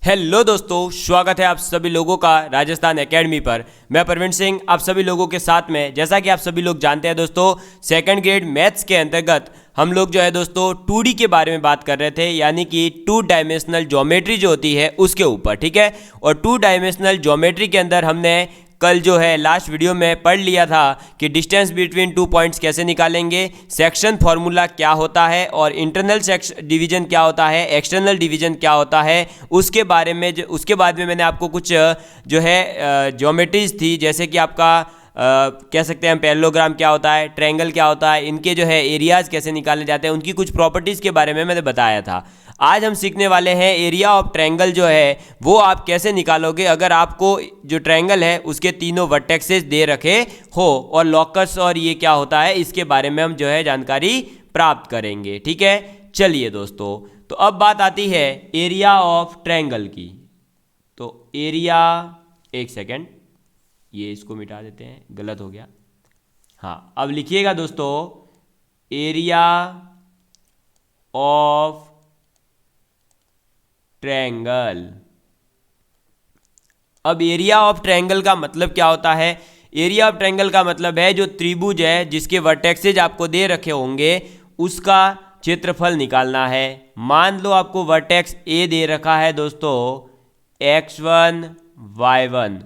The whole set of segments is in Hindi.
हेलो दोस्तों, स्वागत है आप सभी लोगों का राजस्थान एकेडमी पर। मैं प्रवीण सिंह आप सभी लोगों के साथ में। जैसा कि आप सभी लोग जानते हैं दोस्तों, सेकंड ग्रेड मैथ्स के अंतर्गत हम लोग जो है दोस्तों 2D के बारे में बात कर रहे थे, यानी कि 2 डायमेंशनल ज्योमेट्री जो होती है उसके ऊपर, ठीक है। और 2 डायमेंशनल ज्योमेट्री के अंदर हमने कल जो है लास्ट वीडियो में पढ़ लिया था कि डिस्टेंस बिटवीन 2 पॉइंट्स कैसे निकालेंगे, सेक्शन फॉर्मूला क्या होता है और इंटरनल सेक्शन डिवीजन क्या होता है, एक्सटर्नल डिवीजन क्या होता है, उसके बारे में उसके बाद में मैंने आपको कुछ जो है ज्योमेट्रीज थी, जैसे कि आपका कह सकते हैं पैरेललोग्राम क्या होता है, ट्रायंगल क्या होता है, इनके जो है एरियाज कैसे निकाले जाते हैं, उनकी कुछ प्रॉपर्टीज़ के बारे में मैंने बताया था। आज हम सीखने वाले हैं एरिया ऑफ ट्रायंगल जो है वो आप कैसे निकालोगे अगर आपको जो ट्रायंगल है उसके तीनों वर्टेक्सेस दे रखे हो, और लॉकस और ये क्या होता है इसके बारे में हम जो है जानकारी प्राप्त करेंगे, ठीक है। चलिए दोस्तों, तो अब बात आती है एरिया ऑफ ट्रायंगल की। तो एरिया, एक सेकेंड, ये इसको मिटा देते हैं, गलत हो गया। हाँ, अब लिखिएगा दोस्तों, एरिया ऑफ ट्रायंगल। अब एरिया ऑफ ट्रायंगल का मतलब क्या होता है? एरिया ऑफ ट्रायंगल का मतलब है जो त्रिभुज है जिसके वर्टेक्सेज आपको दे रखे होंगे उसका क्षेत्रफल निकालना है। मान लो आपको वर्टेक्स ए दे रखा है दोस्तों x1 y1,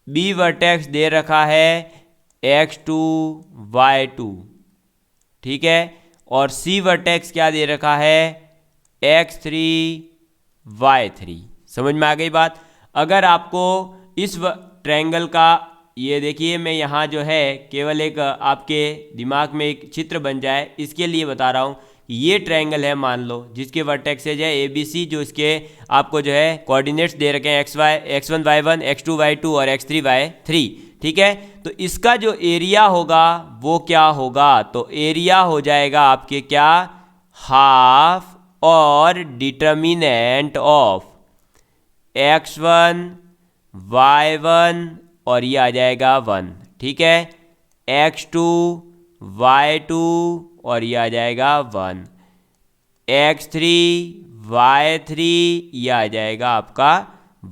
बी वर्टेक्स दे रखा है x2 y2, ठीक है, और सी वर्टेक्स क्या दे रखा है x3 y3। समझ में आ गई बात? अगर आपको इस ट्रायंगल का, ये देखिए मैं यहाँ जो है केवल एक आपके दिमाग में एक चित्र बन जाए इसके लिए बता रहा हूँ। ये ट्रायंगल है मान लो जिसके वर्टेक्सेज है ABC, जो इसके आपको जो है कोऑर्डिनेट्स दे रखे हैं x1 y1, x2 y2 और x3 y3, ठीक है। तो इसका जो एरिया होगा वो क्या होगा? तो एरिया हो जाएगा आपके क्या, हाफ और डिटर्मिनेंट ऑफ x1 y1 और ये आ जाएगा 1, ठीक है, x2 y2 और ये आ जाएगा 1, x3 y3 ये आ जाएगा आपका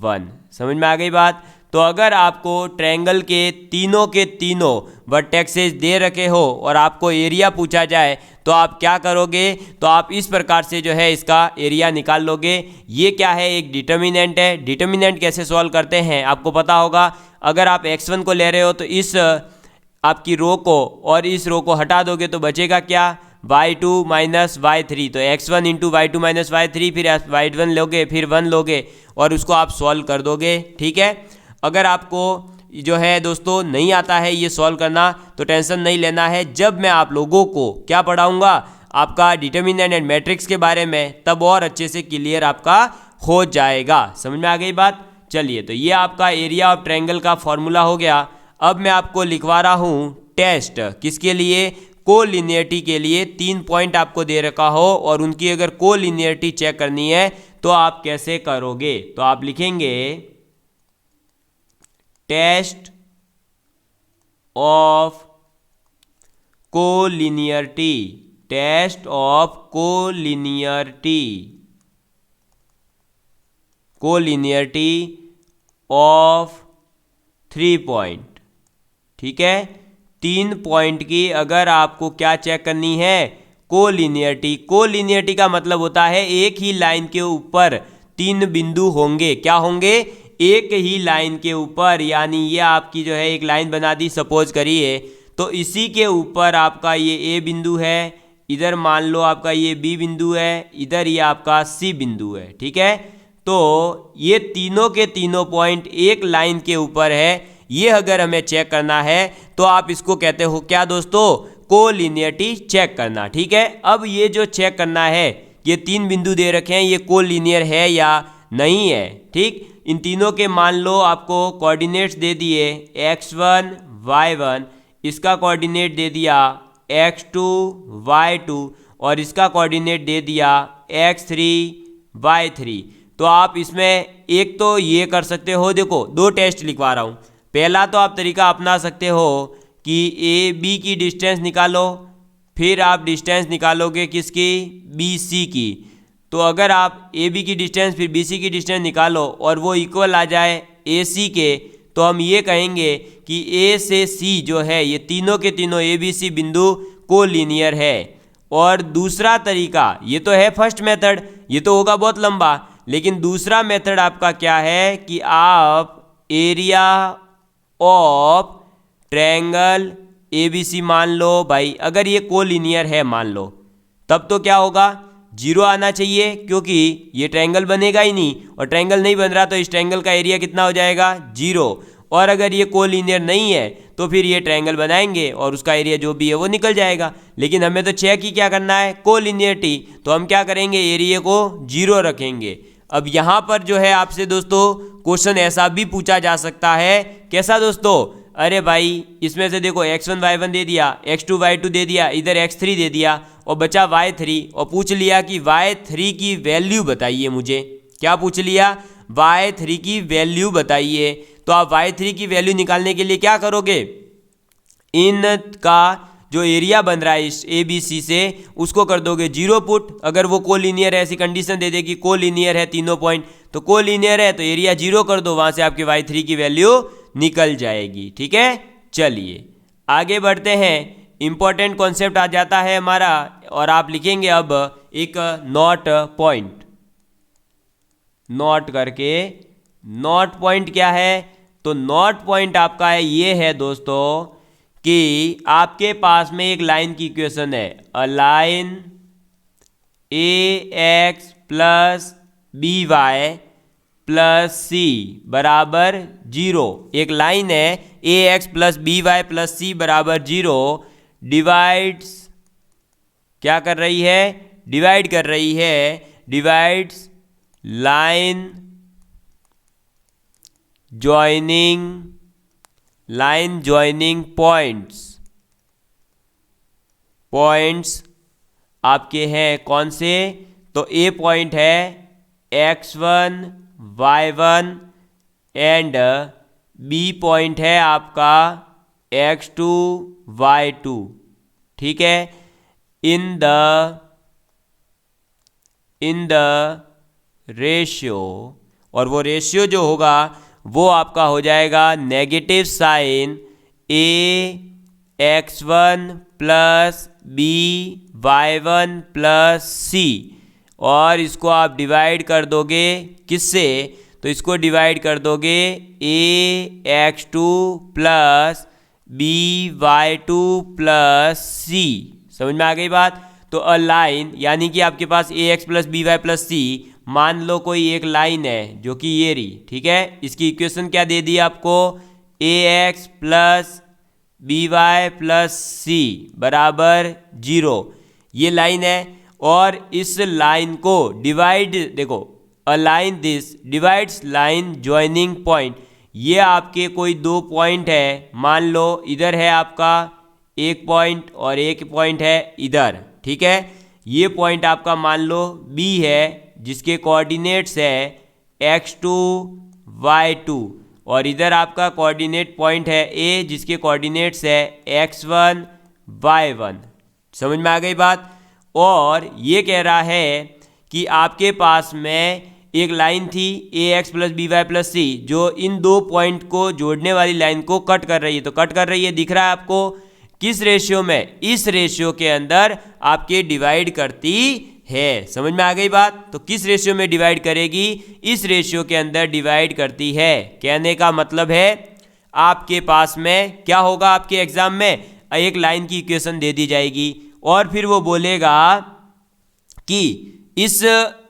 1। समझ में आ गई बात? तो अगर आपको ट्रायंगल के तीनों वर्टेक्सेस दे रखे हो और आपको एरिया पूछा जाए तो आप क्या करोगे? तो आप इस प्रकार से जो है इसका एरिया निकाल लोगे। ये क्या है? एक डिटर्मिनेंट है। डिटर्मिनेंट कैसे सॉल्व करते हैं आपको पता होगा। अगर आप x1 को ले रहे हो तो इस आपकी रो को और इस रो को हटा दोगे तो बचेगा क्या, y2 माइनस y3। तो x1 into y2 minus y3, फिर y1 लोगे, फिर 1 लोगे और उसको आप सॉल्व कर दोगे, ठीक है। अगर आपको जो है दोस्तों नहीं आता है ये सॉल्व करना तो टेंशन नहीं लेना है। जब मैं आप लोगों को क्या पढ़ाऊंगा, आपका डिटर्मिनेंट एंड मैट्रिक्स के बारे में, तब और अच्छे से क्लियर आपका हो जाएगा। समझ में आ गई बात? चलिए, तो ये आपका एरिया ऑफ ट्रायंगल का फॉर्मूला हो गया। अब मैं आपको लिखवा रहा हूँ टेस्ट, किसके लिए? कोलिनियरिटी के लिए। 3 पॉइंट आपको दे रखा हो और उनकी अगर कोलिनियरिटी चेक करनी है तो आप कैसे करोगे? तो आप लिखेंगे test of collinearity, test of collinearity, collinearity of 3 point, ठीक है। 3 पॉइंट की अगर आपको क्या चेक करनी है, कोलिनियरिटी। कोलिनियरिटी का मतलब होता है एक ही लाइन के ऊपर 3 बिंदु होंगे। क्या होंगे? एक ही लाइन के ऊपर, यानी ये आपकी जो है एक लाइन बना दी सपोज करिए, तो इसी के ऊपर आपका ये ए बिंदु है, इधर मान लो आपका ये बी बिंदु है, इधर ये आपका सी बिंदु है, ठीक है। तो ये तीनों के तीनों पॉइंट एक लाइन के ऊपर है। ये अगर हमें चेक करना है तो आप इसको कहते हो क्या दोस्तों? कोलिनियरिटी चेक करना, ठीक है। अब ये जो चेक करना है, ये 3 बिंदु दे रखे हैं, ये कोलिनियर है या नहीं है, ठीक। इन तीनों के मान लो आपको कोऑर्डिनेट्स दे दिए x1 y1, इसका कोऑर्डिनेट दे दिया x2 y2 और इसका कोऑर्डिनेट दे दिया x3 y3। तो आप इसमें एक तो ये कर सकते हो, देखो 2 टेस्ट लिखवा रहा हूँ। पहला तो आप तरीका अपना सकते हो कि ए बी की डिस्टेंस निकालो, फिर आप डिस्टेंस निकालोगे किसकी? बी सी की। तो अगर आप ए बी की डिस्टेंस फिर बी सी की डिस्टेंस निकालो और वो इक्वल आ जाए ए सी के, तो हम ये कहेंगे कि ए से सी जो है ये तीनों के तीनों ए बी सी बिंदु कोलिनियर है। और दूसरा तरीका, ये तो है फर्स्ट मेथड, ये तो होगा बहुत लंबा, लेकिन दूसरा मेथड आपका क्या है कि आप area of triangle A B C मान लो भाई, अगर ये कोलिनियर है मान लो, तब तो क्या होगा, जीरो आना चाहिए, क्योंकि ये ट्रायंगल बनेगा ही नहीं, और ट्रायंगल नहीं बन रहा तो इस ट्रायंगल का एरिया कितना हो जाएगा, जीरो। और अगर ये कोलिनियर नहीं है तो फिर ये ट्रायंगल बनाएंगे और उसका एरिया जो भी है वो निकल जाएगा। लेकिन हमें तो चेक ही क्या करना है, कोलिनियरिटी, तो हम क्या करेंगे, एरिया को जीरो रखेंगे। अब यहाँ पर जो है आपसे दोस्तों क्वेश्चन ऐसा भी पूछा जा सकता है, कैसा दोस्तों, अरे भाई इसमें से देखो x1 y1 दे दिया, x2 y2 दे दिया, इधर x3 दे दिया और बचा y3, और पूछ लिया कि y3 की वैल्यू बताइए मुझे। क्या पूछ लिया, y3 की वैल्यू बताइए। तो आप y3 की वैल्यू निकालने के लिए क्या करोगे, इनका जो एरिया बन रहा है इस ए बी सी से उसको कर दोगे जीरो पुट। अगर वो कोलिनियर है, ऐसी कंडीशन दे देगी कोलिनियर है तीनों पॉइंट, तो कोलिनियर है तो एरिया जीरो कर दो, वहां से आपके y3 की वैल्यू निकल जाएगी। ठीक है, चलिए आगे बढ़ते हैं। इंपॉर्टेंट कॉन्सेप्ट आ जाता है हमारा, और आप लिखेंगे अब एक नॉट पॉइंट, नॉट करके। नॉट पॉइंट क्या है, तो नॉट पॉइंट आपका है ये है दोस्तों कि आपके पास में एक लाइन की इक्वेशन है, a line A X plus B Y plus C बराबर जीरो। एक लाइन है A X plus B Y plus C बराबर जीरो, डिवाइड्स, क्या कर रही है, डिवाइड कर रही है, डिवाइड्स लाइन ज्वाइनिंग पॉइंट्स आपके हैं कौन से, तो ए पॉइंट है x1 y1 and B point है आपका x2 y2। ठीक है, इन द रेशियो, और वो रेशियो जो होगा वो आपका हो जाएगा negative sign A x1 plus B y1 plus C, और इसको आप डिवाइड कर दोगे किससे, तो इसको डिवाइड कर दोगे A x2 plus B y2 plus C. समझ में आ गई बात। तो अ लाइन, यानी कि आपके पास A X plus B Y plus C, मान लो कोई एक लाइन है जो कि ये रही। ठीक है, इसकी इक्वेशन क्या दे दी आपको, A X plus B Y plus C बराबर जीरो, ये लाइन है। और इस लाइन को डिवाइड, देखो a line this divides line joining point, ये आपके कोई दो पॉइंट है, मान लो इधर है आपका एक पॉइंट और एक पॉइंट है इधर। ठीक है, ये पॉइंट आपका मान लो B है जिसके कोऑर्डिनेट्स है x2 y2, और इधर आपका कोऑर्डिनेट पॉइंट है A जिसके कोऑर्डिनेट्स है x1 y1। समझ में आ गई बात। और ये कह रहा है कि आपके पास में एक लाइन थी A X plus B Y plus C, जो इन दो पॉइंट को जोड़ने वाली लाइन को कट कर रही है। तो कट कर रही है, दिख रहा है आपको किस रेशियो में, इस रेशियो के अंदर आपके डिवाइड करती है। समझ में आ गई बात। तो किस रेशियो में डिवाइड करेगी, इस रेशियो के अंदर डिवाइड करती है। कहने का मतलब है आपके पास में क्या होगा, आपके एग्जाम में एक लाइन की इक्वेशन दे दी जाएगी और फिर वो बोलेगा कि इस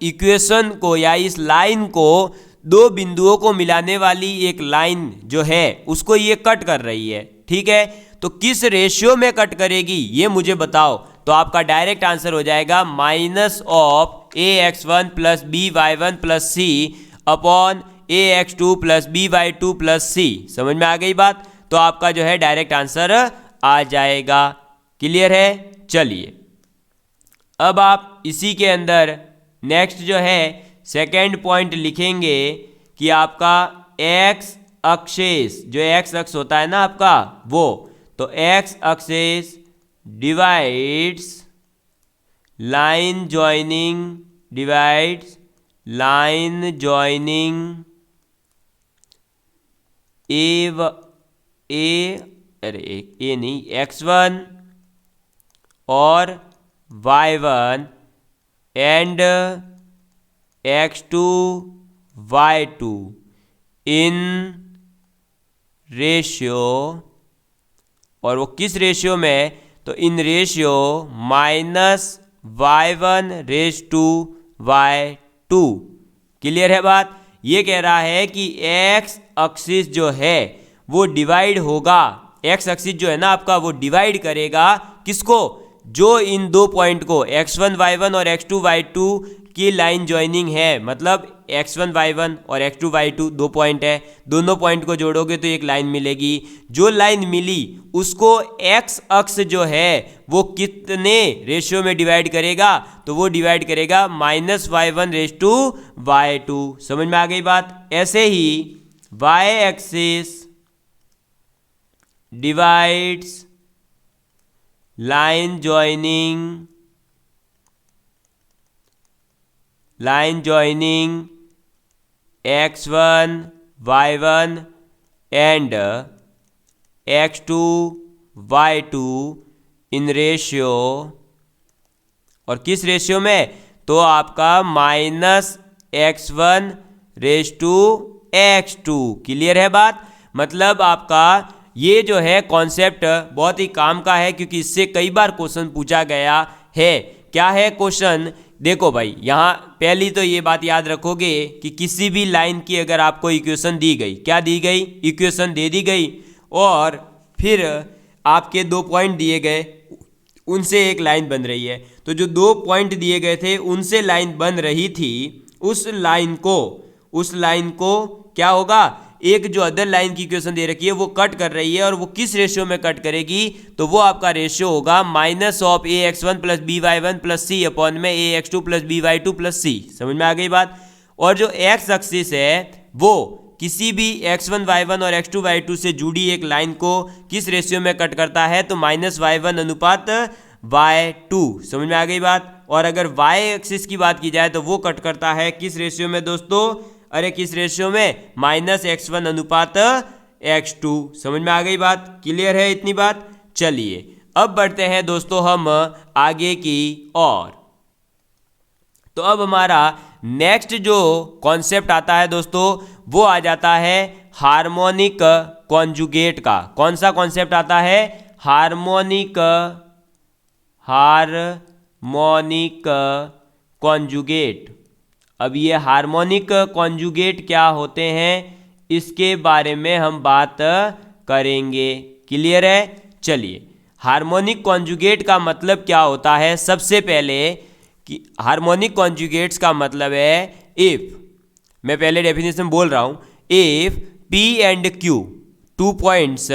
इक्वेशन को या इस लाइन को दो बिंदुओं को मिलाने वाली एक लाइन जो है उसको ये कट कर रही है। ठीक है, तो किस रेशियो में कट करेगी ये मुझे बताओ। तो आपका डायरेक्ट आंसर हो जाएगा minus of A X one plus B Y one plus C upon A X two plus B Y two plus C. समझ में आ गई बात। तो आपका जो है डायरेक्ट आंसर आ जाएगा। क्लियर है। चलिए अब आप इसी के अंदर नेक्स्ट जो है सेकेंड पॉइंट लिखेंगे कि आपका एक्स एक्सिस, जो एक्स अक्ष होता है ना आपका वो, तो X axis divides line joining divides line joining A नहीं x1 और y1 and x2 y2 in ratio, और वो किस रेशियो में, तो इन रेशियो -y1:y2। क्लियर है बात। ये कह रहा है कि एक्स एक्सिस जो है वो डिवाइड होगा, एक्स एक्सिस जो है ना आपका वो डिवाइड करेगा किसको, जो इन दो पॉइंट को x1 y1 और x2 y2 की लाइन ज्वाइनिंग है। मतलब x1 y1 और x2 y2 दो पॉइंट है, दोनों पॉइंट को जोड़ोगे तो एक लाइन मिलेगी। जो लाइन मिली उसको x अक्ष जो है वो कितने रेशियो में डिवाइड करेगा, तो वो डिवाइड करेगा -y1:y2। समझ में आ गई बात। ऐसे ही y axis divides line joining x1 y1 and x2 y2 in ratio, और किस रेशियो में, तो आपका -x1:x2। क्लियर है बात। मतलब आपका ये जो है कॉन्सेप्ट बहुत ही काम का है, क्योंकि इससे कई बार क्वेश्चन पूछा गया है। क्या है क्वेश्चन, देखो भाई, यहाँ पहली तो ये बात याद रखोगे कि किसी भी लाइन की अगर आपको इक्वेशन दी गई, क्या दी गई, इक्वेशन दे दी गई, और फिर आपके दो पॉइंट दिए गए, उनसे एक लाइन बन रही है, तो जो दो पॉइंट दिए गए थे उनसे लाइन बन रही थी, उस लाइन को क्या होगा, एक जो अदर लाइन की इक्वेशन दे रखी है वो कट कर रही है, और वो किस रेशियो में कट करेगी, तो वो आपका रेशियो होगा -ax1 + by1 + c अपॉन में ax2 + by2 + c। समझ में आ गई बात। और जो x एक्सिस है वो किसी भी x1 y1 और x2 y2 से जुड़ी एक लाइन को किस रेशियो में कट करता है, तो -y1:y2। समझ में आ गई बात। और अगर y एक्सिस की बात की जाए तो वो कट करता है किस रेशियो में दोस्तों, अरे किस रेशियो में, -x1:x2। समझ में आ गई बात। क्लियर है इतनी बात। चलिए अब बढ़ते हैं दोस्तों हम आगे की ओर। तो अब हमारा नेक्स्ट जो कॉन्सेप्ट आता है दोस्तों वो आ जाता है हार्मोनिक कॉन्जुगेट का। कौन सा कॉन्सेप्ट आता है, हार्मोनिक कॉन्जुगेट। अब ये हार्मोनिक कॉन्जुगेट क्या होते हैं इसके बारे में हम बात करेंगे। क्लियर है। चलिए, हार्मोनिक कॉन्जुगेट का मतलब क्या होता है, सबसे पहले कि हार्मोनिक कॉन्जुगेट्स का मतलब है इफ, मैं पहले डेफिनेशन बोल रहा हूं, if P and Q 2 points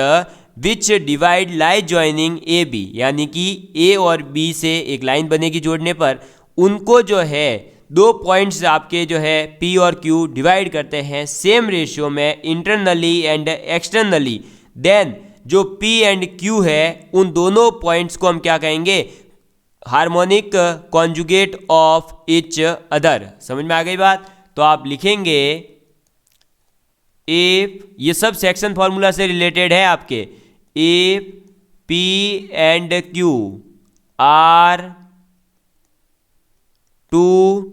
which divide line joining A B, यानी कि A और B से एक लाइन बनेगी जोड़ने पर, उनको जो है दो पॉइंट्स आपके जो है P और Q डिवाइड करते हैं सेम रेशियो में इंटरनली एंड एक्सटर्नली, देन जो P एंड Q है उन दोनों पॉइंट्स को हम क्या कहेंगे, harmonic conjugate of each other. समझ में आ गई बात। तो आप लिखेंगे इफ, ये सब सेक्शन फॉर्मूला से रिलेटेड है आपके, if P and Q are 2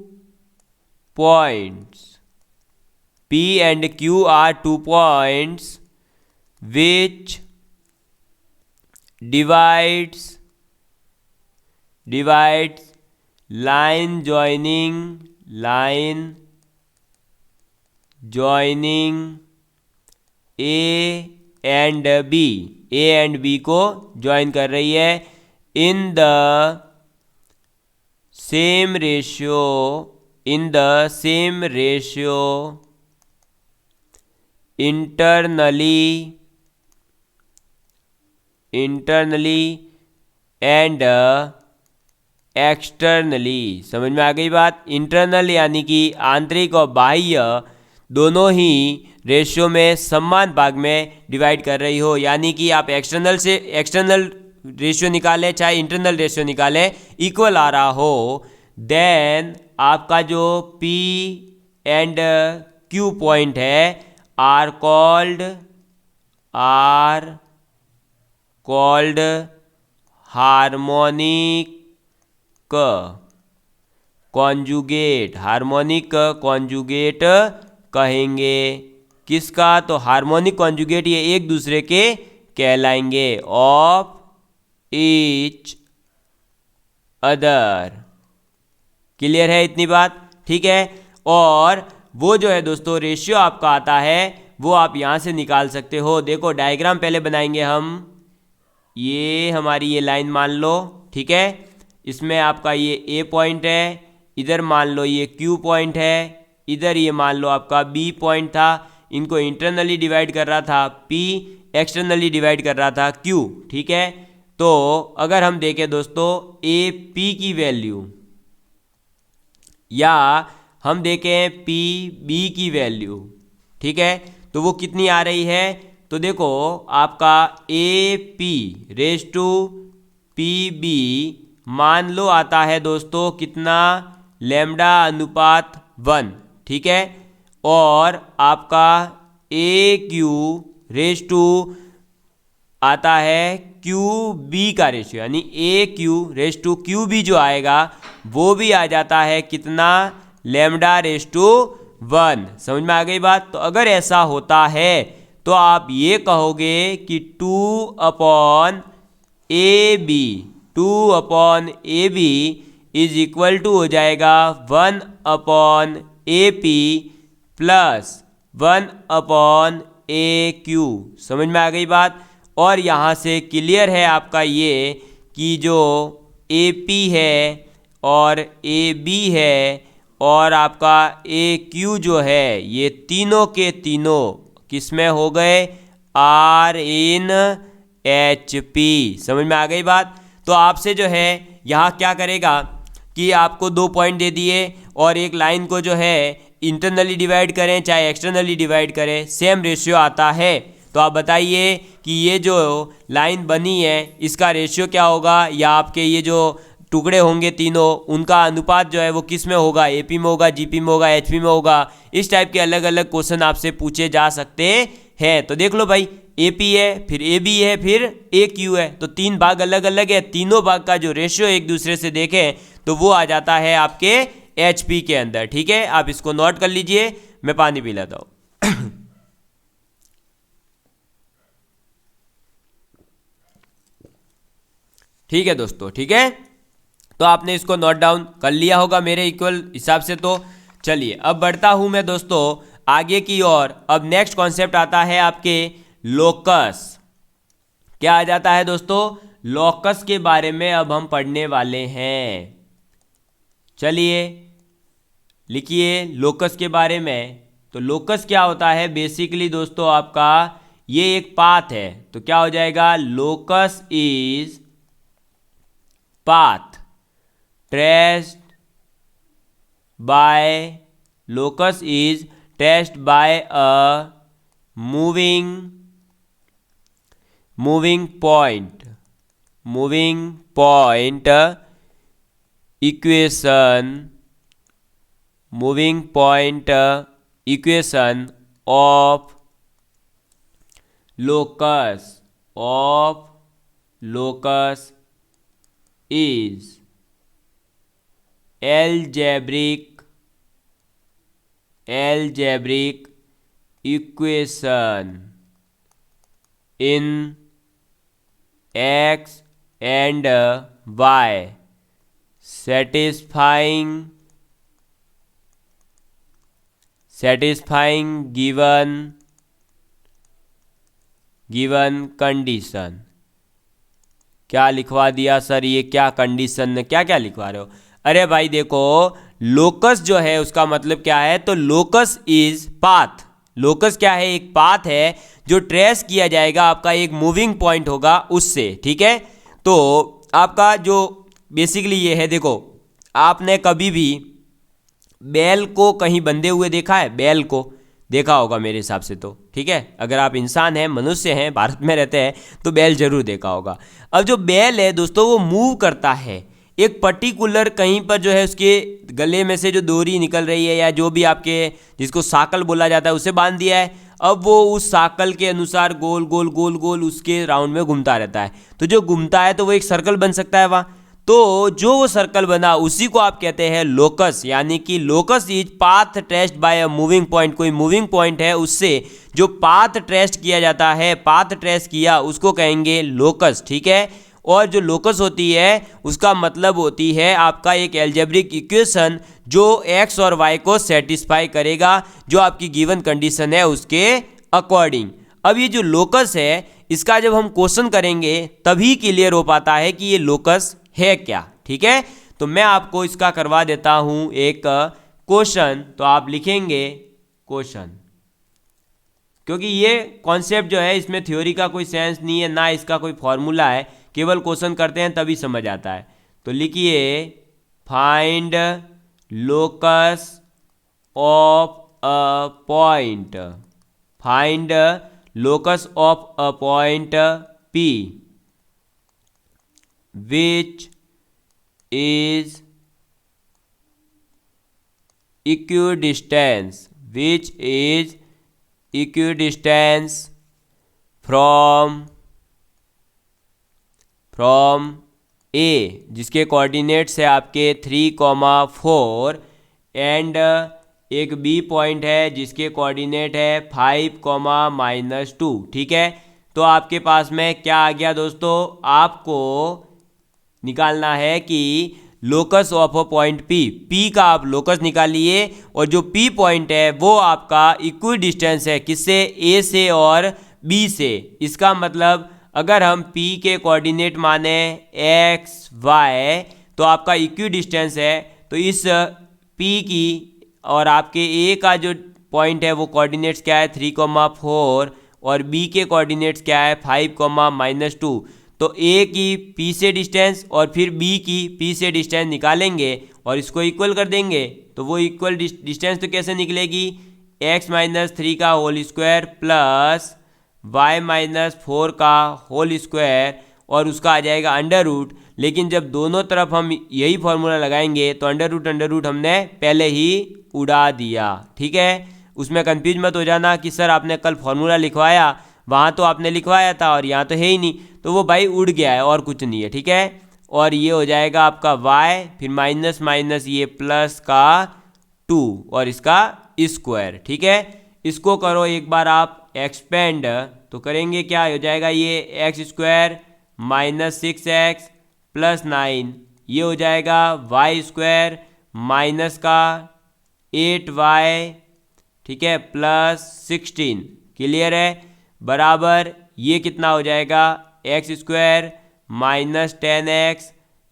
points, P and Q are 2 points which divides line joining A and B, A and B को ज्वाइन कर रही है in the same ratio internally and externally. समझ में आ गई बात। इंटरनल यानी कि आंतरिक और बाह्य दोनों ही रेशियो में समान भाग में डिवाइड कर रही हो, यानी कि आप एक्सटर्नल रेशियो निकालें चाहे इंटरनल रेशियो निकालें, इक्वल आ रहा हो, देन आपका जो P एंड Q पॉइंट है आर कॉल्ड हार्मोनिक कॉन्जुगेट कहेंगे। किसका? तो हार्मोनिक कॉन्जुगेट ये एक दूसरे के कहलाएंगे, ऑफ ईच अदर। क्लियर है इतनी बात? ठीक है। और वो जो है दोस्तों रेशियो आपका आता है वो आप यहाँ से निकाल सकते हो। देखो डायग्राम पहले बनाएंगे हम। ये हमारी ये लाइन मान लो, ठीक है। इसमें आपका ये ए पॉइंट है, इधर मान लो ये क्यू पॉइंट है, इधर ये मान लो आपका बी पॉइंट था। इनको इंटरनली डिवाइड कर रहा था पी, एक्सटर्नली डिवाइड कर रहा था क्यू, ठीक है। तो अगर हम देखें दोस्तों ए पी की वैल्यू या हम देखें पी बी की वैल्यू, ठीक है, तो वो कितनी आ रही है? तो देखो आपका A P raise to P B मान लो आता है दोस्तों कितना? लैम्डा अनुपात 1, ठीक है। और आपका ए क्यू रेज टू आता है क्यू बी का रेशियो, यानी A Q raise to Q B जो आएगा वो भी आ जाता है कितना? Lambda raise to 1। समझ में आ गई बात? तो अगर ऐसा होता है तो आप ये कहोगे कि 2/AB इज इक्वल टू हो जाएगा 1/AP प्लस 1/AQ। समझ में आ गई बात? और यहाँ से क्लियर है आपका ये कि जो AP है और AB है और आपका AQ जो है ये तीनों के तीनों किस में हो गए? RNHP। समझ में आ गई बात? तो आपसे जो है यहाँ क्या करेगा कि आपको 2 पॉइंट दे दिए और एक लाइन को जो है इंटरनली डिवाइड करें चाहे एक्सटर्नली डिवाइड करें, सेम रेशियो आता है। तो आप बताइए कि ये जो लाइन बनी है इसका रेशियो क्या होगा, या आपके ये जो टुकड़े होंगे तीनों उनका अनुपात जो है वो किस में होगा? एपी में होगा, जीपी में होगा, एचपी में होगा। इस टाइप के अलग अलग क्वेश्चन आपसे पूछे जा सकते हैं। तो देख लो भाई, एपी है, फिर एबी है, फिर AQ है, तो 3 भाग अलग अलग है। तीनों भाग का जो रेशियो एक दूसरे से देखें तो वो आ जाता है आपके HP के अंदर, ठीक है। आप इसको नोट कर लीजिए, मैं पानी पी लेता हूँ। ठीक है दोस्तों, ठीक है। तो आपने इसको नोट डाउन कर लिया होगा मेरे इक्वल हिसाब से। तो चलिए अब बढ़ता हूं मैं दोस्तों आगे की ओर। अब नेक्स्ट कॉन्सेप्ट आता है आपके लोकस। क्या आ जाता है दोस्तों? लोकस के बारे में अब हम पढ़ने वाले हैं। चलिए लिखिए लोकस के बारे में। तो लोकस क्या होता है? बेसिकली दोस्तों आपका ये एक पाथ है। तो क्या हो जाएगा? Locus is path traced by locus is traced by a moving point equation of locus is algebraic equation in x and y satisfying given condition। क्या लिखवा दिया सर? ये क्या कंडीशन, क्या क्या लिखवा रहे हो? अरे भाई देखो, लोकस जो है उसका मतलब क्या है? तो लोकस इज पाथ। लोकस क्या है? एक पाथ है जो ट्रेस किया जाएगा, आपका एक मूविंग पॉइंट होगा उससे, ठीक है। तो आपका जो बेसिकली ये है, देखो आपने कभी भी बैल को कहीं बंधे हुए देखा है? बैल को देखा होगा मेरे हिसाब से, तो ठीक है। अगर आप इंसान हैं, मनुष्य हैं, भारत में रहते हैं तो बैल जरूर देखा होगा। अब जो बैल है दोस्तों वो मूव करता है, एक पर्टिकुलर कहीं पर जो है उसके गले में से जो डोरी निकल रही है या जो भी आपके जिसको साकल बोला जाता है उसे बांध दिया है। अब वो उस साकल के अनुसार गोल गोल गोल गोल उसके राउंड में घूमता रहता है। तो जो घूमता है तो वो एक सर्कल बन सकता है वहाँ। तो जो वो सर्कल बना उसी को आप कहते हैं लोकस, यानी कि locus is path traced by a moving point. कोई मूविंग पॉइंट है उससे जो पाथ ट्रेस किया जाता है, पाथ ट्रेस किया, उसको कहेंगे लोकस। ठीक है। और जो लोकस होती है उसका मतलब होती है आपका एक एल्जेब्रिक इक्वेशन जो एक्स और वाई को सेटिस्फाई करेगा जो आपकी गिवन कंडीशन है उसके अकॉर्डिंग। अब ये जो लोकस है इसका जब हम क्वेश्चन करेंगे तभी क्लियर हो पाता है कि ये लोकस है क्या। ठीक है। तो मैं आपको इसका करवा देता हूं एक क्वेश्चन। तो आप लिखेंगे क्वेश्चन, क्योंकि ये कॉन्सेप्ट जो है इसमें थ्योरी का कोई सेंस नहीं है, ना इसका कोई फॉर्मूला है, केवल क्वेश्चन करते हैं तभी समझ आता है। तो लिखिए find locus of a point, find locus of a point P which is equidistance, which is equidistance from A, जिसके कोऑर्डिनेट्स है आपके 3,4 एंड एक B पॉइंट है जिसके कोऑर्डिनेट है 5,-2। ठीक है। तो आपके पास में क्या आ गया दोस्तों, आपको निकालना है कि locus of a point P का आप लोकस निकालिए और जो P पॉइंट है वो आपका इक्वी डिस्टेंस है किससे, A से और B से। इसका मतलब अगर हम P के कोऑर्डिनेट माने x y तो आपका इक्वी डिस्टेंस है। तो इस P की और आपके A का जो पॉइंट है वो कोऑर्डिनेट्स क्या है 3,4 और B के कोऑर्डिनेट्स क्या है 5,-2। तो A की P से डिस्टेंस और फिर B की P से डिस्टेंस निकालेंगे और इसको इक्वल कर देंगे। तो वो इक्वल डिस्टेंस तो कैसे निकलेगी, x-3 का होल स्क्वायर प्लस y-4 का होल स्क्वायर और उसका आ जाएगा अंडर रूट। लेकिन जब दोनों तरफ हम यही फॉर्मूला लगाएंगे तो अंडर रूट हमने पहले ही उड़ा दिया। ठीक है। उसमें कंफ्यूज मत हो जाना कि सर आपने कल फॉर्मूला लिखवाया, वहाँ तो आपने लिखवाया था और यहाँ तो है ही नहीं, तो वो भाई उड़ गया है और कुछ नहीं है। ठीक है। और ये हो जाएगा आपका y, फिर माइनस माइनस ये प्लस का 2 और इसका स्क्वायर। ठीक है। इसको करो एक बार आप एक्सपेंड, तो करेंगे क्या हो जाएगा, ये x² माइनस 6x प्लस 9, ये हो जाएगा y² माइनस का 8y, ठीक है, प्लस 16। क्लियर है। बराबर ये कितना हो जाएगा x² माइनस 10x,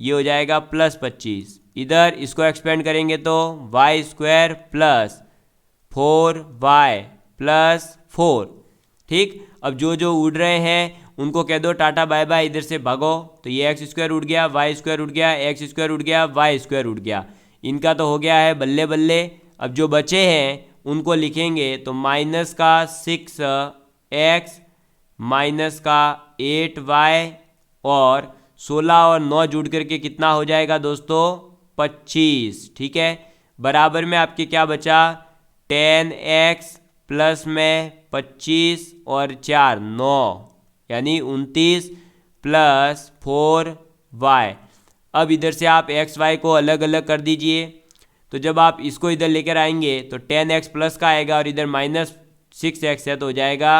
ये हो जाएगा प्लस 25। इधर इसको एक्सपेंड करेंगे तो y² प्लस 4y प्लस 4। ठीक। अब जो जो उड़ रहे हैं उनको कह दो टाटा बाय बाय, इधर से भागो। तो ये x² उड़ गया, y² उड़ गया, x² उड़ गया, y² उड़ गया। इनका तो हो गया है बल्ले बल्ले। अब जो बचे हैं उनको लिखेंगे तो माइनस का 6x माइनस का 8y और 16 और 9 जुड़ करके कितना हो जाएगा दोस्तों 25। ठीक है। बराबर में आपके क्या बचा 10x प्लस में 25 और 4 9 यानी 29 प्लस 4y। अब इधर से आप x y को अलग अलग कर दीजिए। तो जब आप इसको इधर लेकर आएंगे तो 10x प्लस का आएगा और इधर माइनस 6x है तो हो जाएगा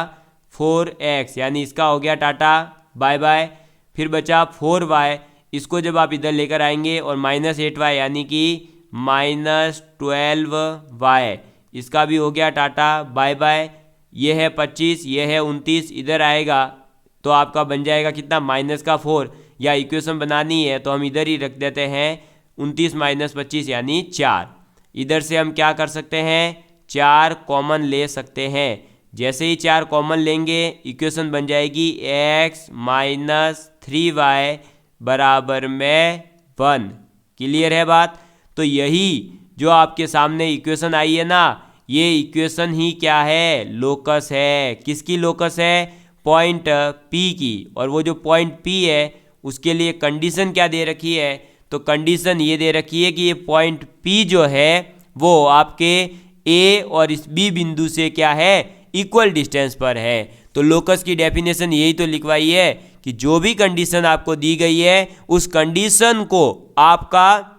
4x, यानी इसका हो गया टाटा बाय बाय। फिर बचा 4y, इसको जब आप इधर लेकर आएंगे और माइनस 8y यानी कि माइनस 12y, इसका भी हो गया टाटा बाय बाय। ये है 25, ये है 29, इधर आएगा तो आपका बन जाएगा कितना माइनस का 4। या इक्वेशन बनानी है तो हम इधर ही रख देते हैं 29 माइनस 25 यानी 4। इधर से हम क्या कर सकते हैं 4 कॉमन ले सकते हैं। जैसे ही 4 कॉमन लेंगे इक्वेशन बन जाएगी x माइनस 3y बराबर में 1। क्लियर है बात। तो यही जो आपके सामने इक्वेशन आई है ना, ये इक्वेशन ही क्या है लोकस है। किसकी लोकस है पॉइंट P की। और वो जो पॉइंट P है उसके लिए कंडीशन क्या दे रखी है, तो कंडीशन ये दे रखी है कि ये पॉइंट P जो है वो आपके A और इस B बिंदु से क्या है, इक्वल डिस्टेंस पर है। तो लोकस की डेफिनेशन यही तो लिखवाई है कि जो भी कंडीशन आपको दी गई है उस कंडीशन को आपका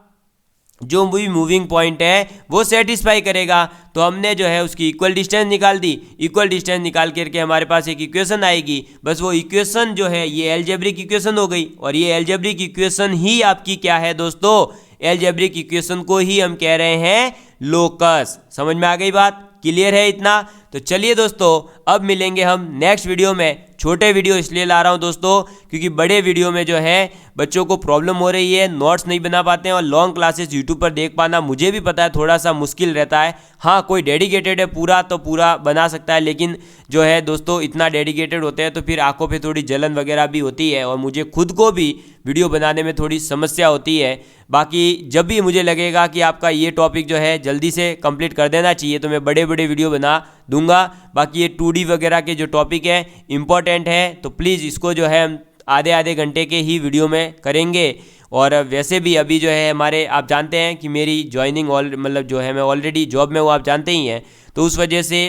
जो भी मूविंग पॉइंट है वो सेटिस्फाई करेगा। तो हमने जो है उसकी इक्वल डिस्टेंस निकाल दी। इक्वल डिस्टेंस निकाल करके हमारे पास एक इक्वेशन आएगी। बस वो इक्वेशन जो है ये अलजेब्रिक इक्वेशन हो गई, और ये अलजेब्रिक इक्वेशन ही आपकी क्या है दोस्तों, अलजेब्रिक इक्वेशन को ही हम कह रहे हैं लोकस। समझ में आ गई बात, क्लियर है इतना? तो चलिए दोस्तों, अब मिलेंगे हम नेक्स्ट वीडियो में। छोटे वीडियो इसलिए ला रहा हूं दोस्तों क्योंकि बड़े वीडियो में जो है बच्चों को प्रॉब्लम हो रही है, नोट्स नहीं बना पाते हैं, और लॉन्ग क्लासेस यूट्यूब पर देख पाना मुझे भी पता है थोड़ा सा मुश्किल रहता है। हाँ, कोई डेडिकेटेड है पूरा तो पूरा बना सकता है, लेकिन जो है दोस्तों इतना डेडिकेटेड होते हैं तो फिर आंखों पे थोड़ी जलन वगैरह भी होती है, और मुझे खुद को भी वीडियो बनाने में थोड़ी समस्या होती है। बाकी जब भी मुझे लगेगा कि आपका ये टॉपिक जो है जल्दी से कंप्लीट कर देना चाहिए तो मैं बड़े बड़े वीडियो बना दूंगा। बाकी ये 2D वगैरह के जो टॉपिक है इंपॉर्टेंट है, तो प्लीज़ इसको जो है हम आधे आधे घंटे के ही वीडियो में करेंगे। और वैसे भी अभी जो है हमारे, आप जानते हैं कि मेरी ज्वाइनिंग मतलब जो है मैं ऑलरेडी जॉब में हूँ, आप जानते ही हैं। तो उस वजह से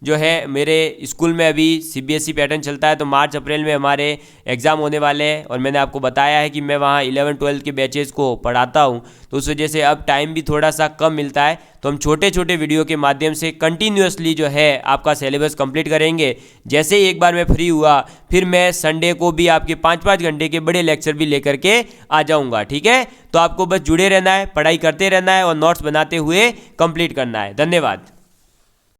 जो है मेरे स्कूल में अभी CBSE पैटर्न चलता है, तो मार्च अप्रैल में हमारे एग्ज़ाम होने वाले हैं, और मैंने आपको बताया है कि मैं वहाँ 11-12 के बैचेज़ को पढ़ाता हूँ। तो उस वजह से अब टाइम भी थोड़ा सा कम मिलता है, तो हम छोटे छोटे वीडियो के माध्यम से कंटिन्यूसली जो है आपका सिलेबस कंप्लीट करेंगे। जैसे ही एक बार मैं फ्री हुआ फिर मैं संडे को भी आपके 5-5 घंटे के बड़े लेक्चर भी लेकर के आ जाऊँगा, ठीक है? तो आपको बस जुड़े रहना है, पढ़ाई करते रहना है और नोट्स बनाते हुए कंप्लीट करना है। धन्यवाद।